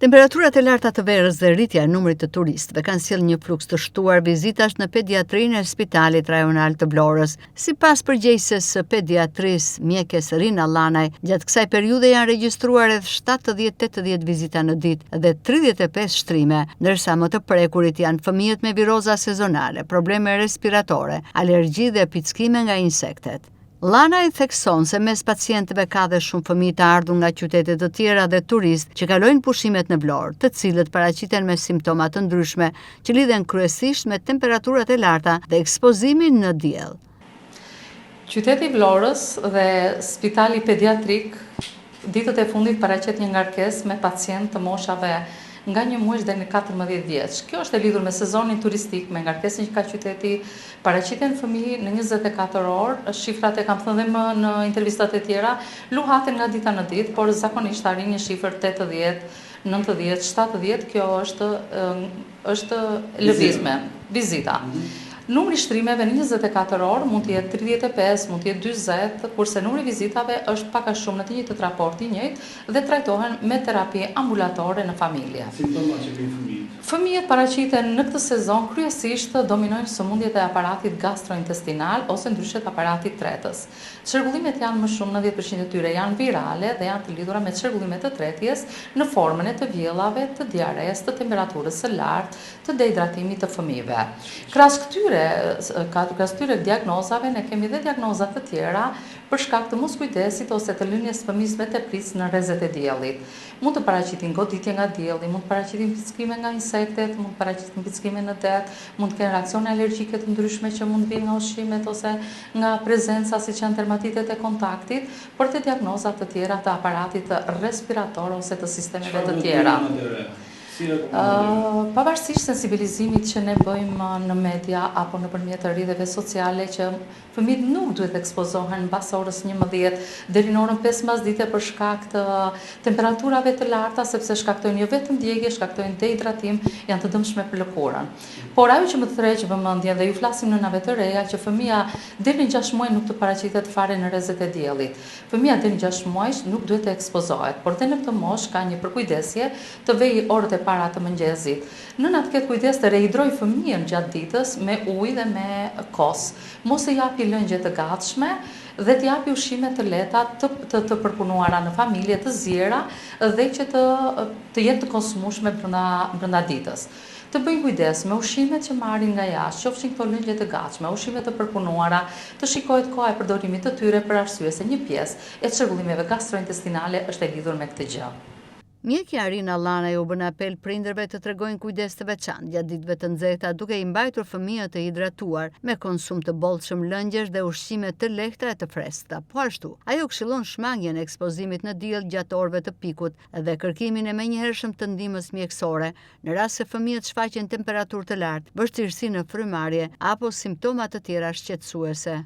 Temperaturat e larta të verës dhe rritja e numrit të turistëve kanë sjellë një fluks të shtuar vizitash në pediatrinë e Spitalit Rajonal të Vlorës. Sipas përgjegjëses së pediatrisë mjekes Rina Llanaj, gjatë kësaj periudhe janë regjistruar rreth 70-80 vizita në ditë dhe 35 shtrime, ndërsa më të prekurit janë fëmijët me viroza sezonale, probleme respiratore, alergji dhe pickime nga insektet. Llanaj thekson se mes pacientëve ka dhe shumë fëmijë të ardhur nga qytete të tjera dhe turistë që kalojnë pushimet në Vlorë, të cilët paraqiten me simptoma të ndryshme që lidhen kryesisht me temperaturat e larta dhe ekspozimin në diell. Qyteti i Vlorës dhe Spitali Pediatrik ditët e fundit paraqet një ngarkesë me pacientë të moshave nga 1 muaj deri në 14 vjeç. Kjo është e lidhur me sezonin turistik, me ngarkesën që ka qyteti, paraqiten fëmijë në 24 orë, shifrat e kam thënë dhe më në intervistat e tjera, luhaten nga dita në ditë, por zakonisht arrin një shifër 80, 90, 70, kjo është lëvizme, vizita. Numri shtrimeve në 24 orë mund të jetë 35, mund të jetë 40, kurse numri vizitave është pak a shumë në të njëjtët raport i njëjtë dhe trajtohen me terapi ambulatore në familje. Simptoma që kemi fëmijët. Fëmijët paraqiten në këtë sezon kryesisht dominojnë sëmundjet e aparatit gastrointestinal ose ndryshet aparatit tretës. Çrregullimet janë më shumë në 10% e tyre janë virale dhe janë të lidhura me çrregullime të tretjes në formën e të vjellave, të diares, të temperaturës së lartë, të dehidratimit të fëmijëve. Krahas këtyre diagnozave ne kemi dhe diagnozat të tjera për shkak të moskujdesit ose të lënies fëmijës me tepris në rrezet e diellit. Mund të paraqitin goditje nga dielli, mund të paraqitin pickime nga insektet, mund të paraqitin pickime në det, mund të kenë reaksione alergjike të ndryshme që mund vinë nga ushqimet ose nga prezenca siç janë dermatitet e kontaktit, por të diagnoza të tjera të aparatit respirator ose të sistemeve të tjera. Pavarësisht sensibilizimit që ne bëjmë në media apo nëpërmjet rrjeteve sociale që fëmijët nuk duhet ekspozohen mbas orës 11 deri në orën 5 pasdite për shkak të temperaturave të larta, sepse shkaktojnë jo vetëm djegje, shkaktojnë dehidratim, janë të dëmshme për lëkurën. Por ajo që më tërheq vëmendjen dhe ju flasim nënave të reja që fëmia deri në 6 muaj nuk të paraqitet fare në rrezet e diellit. Fëmia deri në 6 muaj nuk duhet të ekspozohet, por dhe në këtë moshë ka një përkujdesje të vejë orët e para të mëngjesit. Nëna të ketë kujdes të rehidroj fëmijën gjatë ditës me ujë dhe me kos. Mos e japi lëngje të gatshme dhe të japi ushqime të lehta të përpunuara në familje, të zjera dhe që të jetë të konsumueshme brenda ditës. Të bëjnë kujdes me ushqimet që marrin nga jashtë, qofshin këto lëngje të gatshme, ushqime të përpunuara, të shikohet koha e përdorimit të tyre për arsye se një pjesë e çrregullimeve gastrointestinale është e lidhur me këtë gjë. Mjekja Rina Llanaj u bën apel prindërve të tregojnë kujdes të veçantë gjatë ditëve të nxehta, duke i mbajtur fëmijët të hidratuar me konsum të bollshëm lëngjesh dhe ushqime të lehta e të freskëta. Po ashtu, ajo këshillon shmangjen e ekspozimit në diell gjatë orëve të pikut dhe kërkimin e menjëhershëm të ndihmës mjekësore në rast se fëmijët shfaqen temperaturë të lartë, vështirësi në frymarrje apo simptoma të tjera shqetësuese.